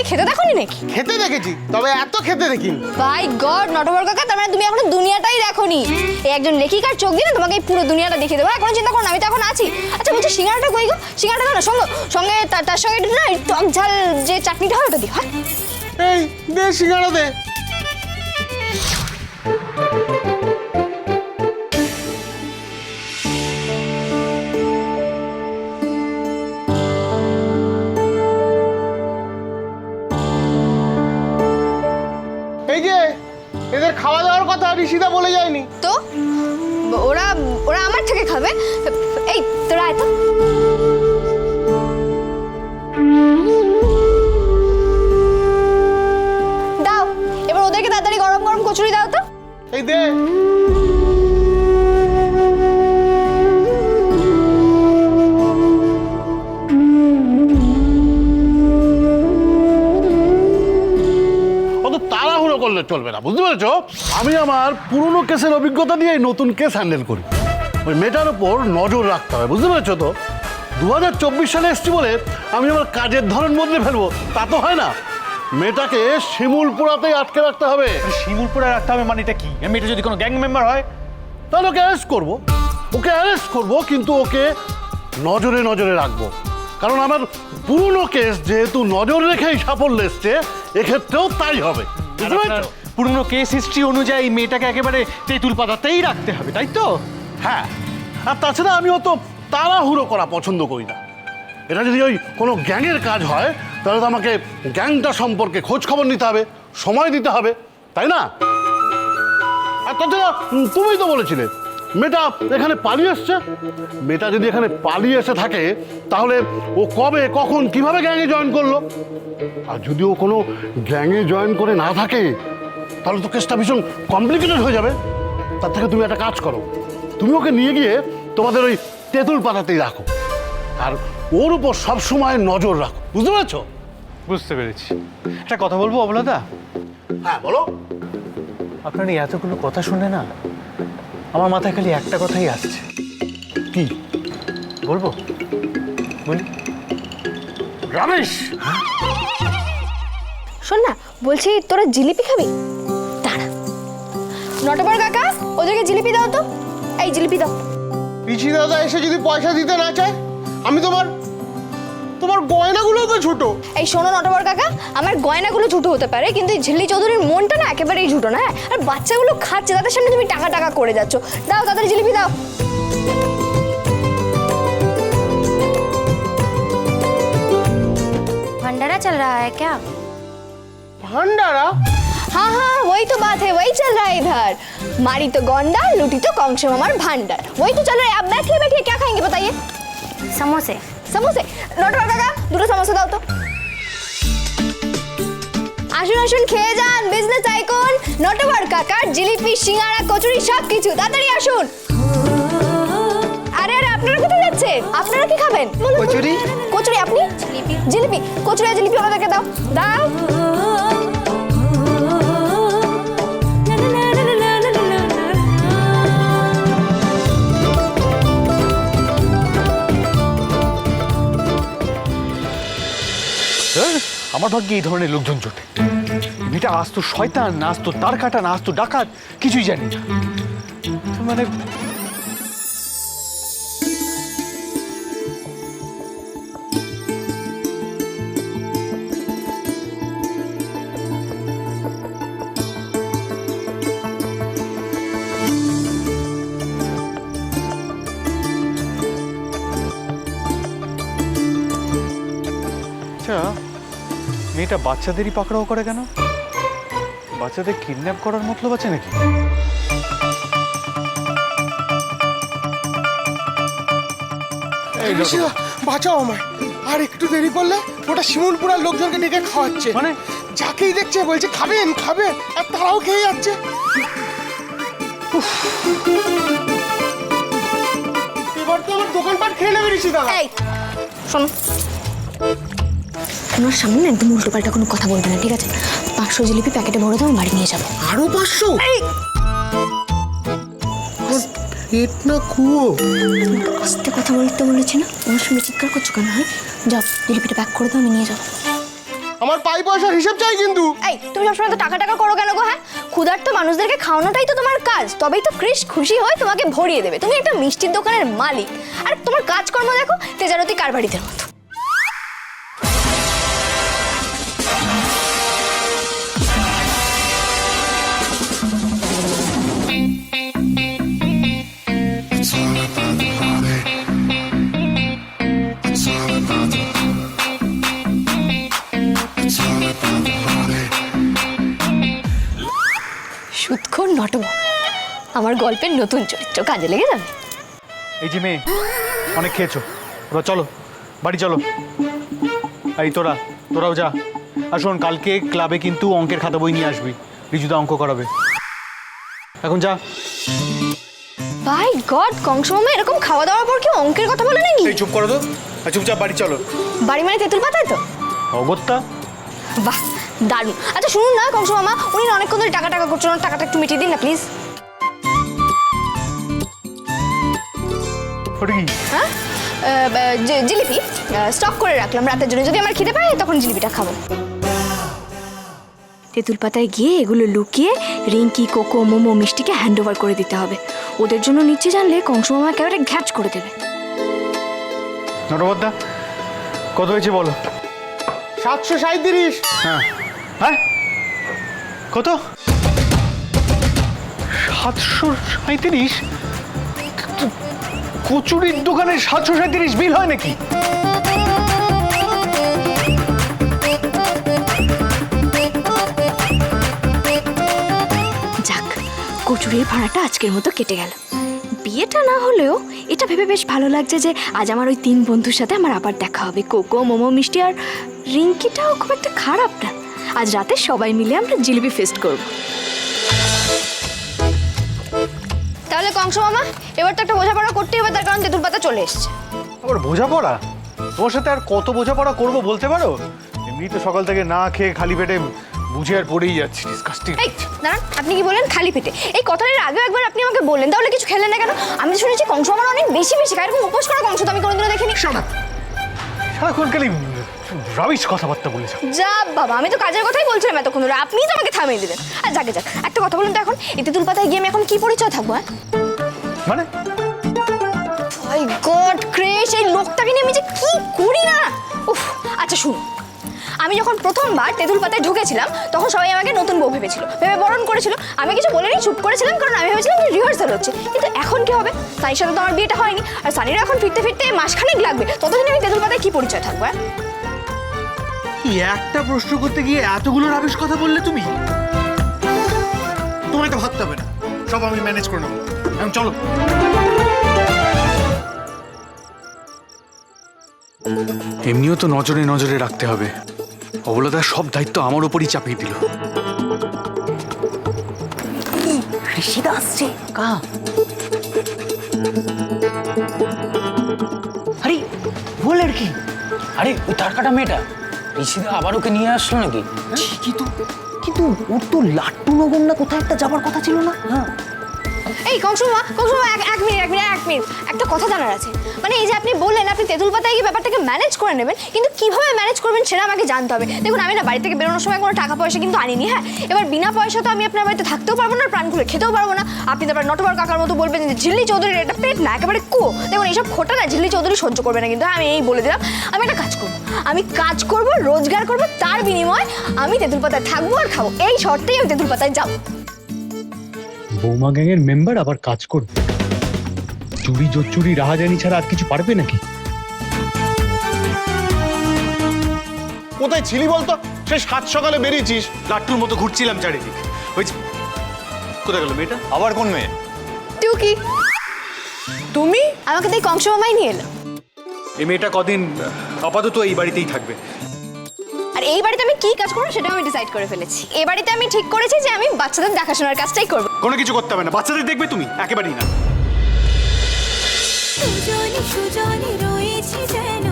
খেতে দেখোনি নাকি? খেতে দেখেছি, তবে এত খেতে দেখিনি। বাই গড নটবর কাকা, তার মানে তুমি এখনো দুনিয়াটাই দেখোনি। এই একজন লেখিকার চোখ দিয়ে না তোমাকে এই পুরো দুনিয়াটা দেখিয়ে দেবো। এখন চিন্তা করো না, আমি তো এখন আছি। আচ্ছা বলছি সিঙ্গাড়াটা কই গো? সিঙ্গাড়াটা দাও না, সঙ্গে তার সঙ্গে একটু না টক ঝাল যে চাটনিটা হয় ওটা দিই। হ্যাঁ এই দে সিঙ্গাড়া দে। এই যে এদের খাওয়া দাওয়ার কথা ঋষিদা বলে যায়নি তো ওরা ওরা আমার থেকে খাবে। এই তোরা আয় তো। দাও এবার ওদেরকে তাড়াতাড়ি গরম গরম কচুরি দাও তো। এই দে। তাড়াহুড়ো করলে চলবে না, বুঝতে পেরেছো? আমি আমার পুরনো কেসের অভিজ্ঞতা দিয়ে নতুন কেস হ্যান্ডেল করি। ওই মেয়েটার ওপর নজর রাখতে হবে, বুঝতে পেরেছো তো? 2024 সালে এসছি বলে আমি আমার কাজের ধরন বদলে ফেলবো তা তো হয় না। মেয়েটাকে শিমুলপুরাতেই আটকে রাখতে হবে। শিমুলপুরে রাখতে হবে মানে এটা কি? মেয়েটা যদি কোনো গ্যাং মেম্বার হয় তাহলে ওকে অ্যারেস্ট করবো, কিন্তু ওকে নজরে নজরে রাখবো। কারণ আমার পুরনো কেস যেহেতু নজর রেখেই সাফল্য এসছে, এক্ষেত্রেও তাই হবে। পুরনো কেস হিস্ট্রি অনুযায়ী মেয়েটাকে একেবারে তেঁতুল পাতাতেই রাখতে হবে, তাই তো? হ্যাঁ, আর তাছাড়া আমি অত তাড়াহুড়ো করা পছন্দ করি না। এটা যদি ওই কোনো গ্যাংয়ের কাজ হয় তাহলে তো আমাকে গ্যাংটা সম্পর্কে খোঁজ খবর নিতে হবে, সময় দিতে হবে, তাই না? আর তাছাড়া তুমিই তো বলেছিলে মেয়েটা এখানে পালিয়ে এসছে। মেয়েটা যদি এখানে পালিয়ে এসে থাকে তাহলে ও কবে কখন কিভাবে গ্যাংয়ে জয়েন করলো? আর যদি ও কোনো গ্যাংয়ে জয়েন করে না থাকে তাহলে তো কেসটা ভীষণ কমপ্লিকেটেড হয়ে যাবে। তার থেকে তুমি একটা কাজ করো, তুমি ওকে নিয়ে গিয়ে তোমাদের ওই তেঁতুল পাতাতেই রাখো, আর ওর উপর সবসময় নজর রাখো, বুঝতে পেরেছো? বুঝতে পেরেছি। একটা কথা বলবো অবলাদা? হ্যাঁ বলো। আপনার এই এতগুলো কথা শুনে না আমার মাথায় খালি একটা কথাই আসছে। কি বলবো? বলি। রমেশ, শোন না, বলছি তোরা জিলিপি খাবি? দাঁড়া নটবর কাকা, ওদেরকে জিলিপি দাও তো। এই জিলিপি দাও। ঋষি দাদা এসে যদি পয়সা দিতে না চায়, আমি তোমার গয়নাগুলো তো ছোট। এই শোনো নটবর কাকা, আমার গয়নাগুলো ঝুটো হতে পারে কিন্তু এই ঝিল্লি চৌধুরীর মনটা না একেবারেই ঝুটো না। আর বাচ্চাগুলো খাচ্ছে, তাদের সামনে তুমি টাকা টাকা করে যাচ্ছ। দাও তাদের জিলিপি দাও। भंडारा चल रहा है क्या? ভান্ডারা? हाँ हाँ वही तो बात है, वही चल रहा है इधर। मारी तो गोंडा, लूटी तो कौशम हमार भांडार, वही तो चल रहा है। आप बैठिए बैठिए, क्या खाएंगे बताइए? समोसे। समोसे? नटवर काका দুটো সমোসা দাও তো। আসুন আসুন খেয়ে যান, বিজনেস আইকন নটবর কাকার জিলিপি, সিঙ্গাড়া, কচুরি সব কিছু। তাড়াতাড়ি আসুন। আরে আরে আপনারা কোথায় যাচ্ছেন? আপনারা কি খাবেন? কচুরি। কচুরি? আপনি জিলিপি? জিলিপি, কচুরি আর জিলিপি আমাদেরকে দাও দাও। আমার ভাগ্যে এই ধরনের লোকজন জোটে। মেয়েটা আজ তো শয়তান, না আজ তো তার কাটা, না আজ তো ডাকাত, কিছুই জানি না। মানে আচ্ছা, মেয়েটা বাচ্চাদেরই পাকড়াও করে কেন? বাচ্চাদের কিডন্যাপ করার মতলব আছে নাকি? ঋষিদা বাঁচাও আমায়, আর একটু দেরি করলে ওটা শিমুলপুরার লোকজনকে ডেকে খাওয়াচ্ছে। মানে যাকেই দেখছে বলছে খাবেন খাবেন, আর তারাও খেয়ে যাচ্ছে। এবার তো আমার দোকানপাট খেয়ে নেবে ঋষিদা। এই শোনো, তোমার সামনে একদম উল্টো পাল্টা কোনো কথা বলবে না, ঠিক আছে? 500 জিলিপি প্যাকেটে ভরে দাও, আমি বাড়ি নিয়ে যাবো। আরো 500? পেট না কুয়ো। আস্তে কথা বলতে বলেছি না? আমার সঙ্গে চিৎকার করছো কেন? হ্যাঁ যাও, জিলিপিটা প্যাক করে দাও, আমি নিয়ে যাবো। আমার পাই পয়সার হিসেব চাই কিন্তু। এই তুমি সবসময় তো টাকা টাকা করো কেন গো? হ্যাঁ, ক্ষুধার্ত মানুষদেরকে খাওয়ানোটাই তো তোমার কাজ, তবেই তো ক্রিস খুশি হয় তোমাকে ভরিয়ে দেবে। তুমি একটা মিষ্টির দোকানের মালিক, আর তোমার কাজকর্ম দেখো তেজারতি কারবারিদের মতো। সুৎখোর নটবর আমার গল্পের নতুন চরিত্র, কাজে লেগে যাবে। এই যে মেয়ে, অনেক খেয়েছো, এবার চলো বাড়ি চলো। এই তোরাও যা। আর শোন, কালকে ক্লাবে কিন্তু অঙ্কের খাতা বই নিয়ে আসবি, রিজুদা অঙ্ক করাবে। এখন যা। বাই গড, কংস মামা এরকম খাওয়া দাওয়ার পর কি অঙ্কের কথা বলে নাকি? এই চুপ করো তো, আর চুপচাপ বাড়ি চলো। বাড়ি মানে তেঁতুল পাতায় তো? অগত্যা। বাহ, দারুণ। আচ্ছা শুনুন না কংস মামা, উনি না অনেকক্ষণ ধরে টাকা টাকা করছেন, ওনার টাকাটা একটু মিটিয়ে দিন না প্লিজ। ওটা কি? হ্যাঁ, জিলিপি স্টক করে রাখলাম রাতের জন্য, যদি আমার খিদে পায় তখন জিলিপিটা খাবো। তেঁতুল পাতায় গিয়ে এগুলো লুকিয়ে রিঙ্কি, কোকো, মোমো, মিষ্টিকে হ্যান্ড ওভার করে দিতে হবে। ওদের জন্য নিচ্ছে জানলে কংস মামা একেবারে ঘ্যাচ করে দেবে। নটবদ্দা, কত হয়েছে বলো? 737। হ্যাঁ হ্যাঁ, কত? 737? কচুরির দোকানে 737 বিল হয় নাকি? যাক, কচুরির ভাড়াটা আজকের মতো কেটে গেল। বিয়েটা না হলেও এটা ভেবে বেশ ভালো লাগছে যে আজ আমার ওই 3 বন্ধুর সাথে আমার আবার দেখা হবে। কোকো, মোমো, মিষ্টি আর রিঙ্কিটাও খুব একটা খারাপ না। আজ রাতে সবাই মিলে আমরা জিলিপি ফেস্ট করব। তাহলে কংস মামা, এবার তো একটা বোঝাপড়া করতেই হবে, তার কারণ তেঁতুল পাতা চলে এসছে। আবার বোঝাপড়া? তোমার সাথে আর কত বোঝাপড়া করবো বলতে পারো? এমনি তো সকাল থেকে না খেয়ে খালি পেটে বুঝে আর পড়েই যাচ্ছি। ডিসকাস্টিং। এই দাঁড়ান, আপনি কি বললেন খালি পেটে? এই কথাটার আগেও একবার আপনি আমাকে বললেন, তাহলে কিছু খেলেন না কেন? আমি তো শুনেছি কংস আমার অনেক বেশি খায়, এরকম উপোস করা কংস তো আমি কোনোদিনও দেখিনি। সারাক্ষণ খালি রাবিশ কথাবার্তা বলেছ। যা বাবা, আমি তো কাজের কথাই বলছিলাম এতক্ষণ ধরে, আপনিই তো আমাকে থামিয়ে দিলেন। আর যাকে যাক, একটা কথা বলুন তো, এখন এই তেঁতুল পাতায় গিয়ে আমি এখন কি পরিচয় থাকবো? হ্যাঁ মানে মাই গড ক্রেশ, এই লোকটাকে নিয়ে আমি যে কি করি না। উফ, আচ্ছা শুনুন, আমি যখন প্রথমবার তেঁতুল পাতায় ঢুকেছিলাম তখন সবাই আমাকে নতুন বউ ভেবেছিল, ভেবে বরণ করেছিল। আমি কিছু বলিনি, চুপ করেছিলাম, কারণ আমি ভেবেছিলাম যে রিহার্সাল হচ্ছে। কিন্তু এখন কি হবে? সানির সাথে তো আমার বিয়েটা হয়নি, আর সানিরও এখন ফিরতে ফিরতে মাসখানেক লাগবে। ততদিন আমি তেঁতুল পাতায় কি পরিচয় থাকবো? একটা প্রশ্ন করতে গিয়ে এতগুলো রাবিশ কথা বললে তুমি? তোমায় তো ভাবতে হবে না, সব আমি ম্যানেজ করে নেবো। এখন চলো। এমনিও তো নজরে নজরে রাখতে হবে। অবলাদার সব দায়িত্ব আমার উপরই চাপিয়ে দিল। ঋষিদা আসছে। কা? আরে वो लड़की, আরে ওই তার কাটা মেয়েটা ঋষিদা আবার ওকে নিয়ে আসলো নাকি? ঠিকই তো, কিন্তু ওর তো লাট্টু নগর না কোথায় একটা যাবার কথা ছিল না? হ্যাঁ। এই কংস মামা, এক মিনিট, একটা কথা জানার আছে। মানে এই যে আপনি বললেন আপনি তেঁতুল পাতায় গিয়ে ব্যাপারটাকে ম্যানেজ করে নেবেন, কিন্তু কিভাবে ম্যানেজ করবেন সেটা আমাকে জানতে হবে। দেখুন, আমি না বাড়ি থেকে বেরোনোর সময় কোনো টাকা পয়সা কিন্তু আনিনি। হ্যাঁ, এবার বিনা পয়সা তো আমি আপনার বাড়িতে থাকতেও পারবো না, প্রাণ খুলে খেতেও পারবো না। আপনি তারপর নটবর কাকার মতো বলবেন যে ঝিল্লি চৌধুরীর এটা পেট না, একেবারে দেখুন এইসব খোটা না ঝিল্লি চৌধুরী সহ্য করবে না। কিন্তু আমি এই বলে দিলাম, আমি একটা কাজ করবো, রোজগার করবো, তার বিনিময়ে আমি তেঁতুল পাতায় থাকবো আর খাবো। এই শর্তেই আমি তেঁতুল পাতায় যাবো। বৌমা গ্যাংয়ের মেম্বার আবার কাজ করবে? চুরি জোচ্চুরি রাহাজানি ছাড়া আর কিছু পারবে নাকি? কোথায় ছিলি বলতো? সে 7 সকালে বেরিয়েছিস। লাট্টুর মতো ঘুরছিলাম চারিদিক। ওই যে, কোথায় গেল মেয়েটা? আবার কোন মেয়ে? টুকি, তুমি আমাকে তাই কংস মামাই নিয়ে এলো। এই মেয়েটা কদিন আপাতত এই বাড়িতেই থাকবে। আর এই বাড়িতে আমি কি কাজ করবো সেটাও আমি ডিসাইড করে ফেলেছি। এই বাড়িতে আমি ঠিক করেছি যে আমি বাচ্চাদের দেখাশোনার কাজটাই করবো। কোনো কিছু করতে হবে না, বাচ্চাদের দেখবে তুমি? একেবারেই না। সুজনে সুজনে রয়েছি যেন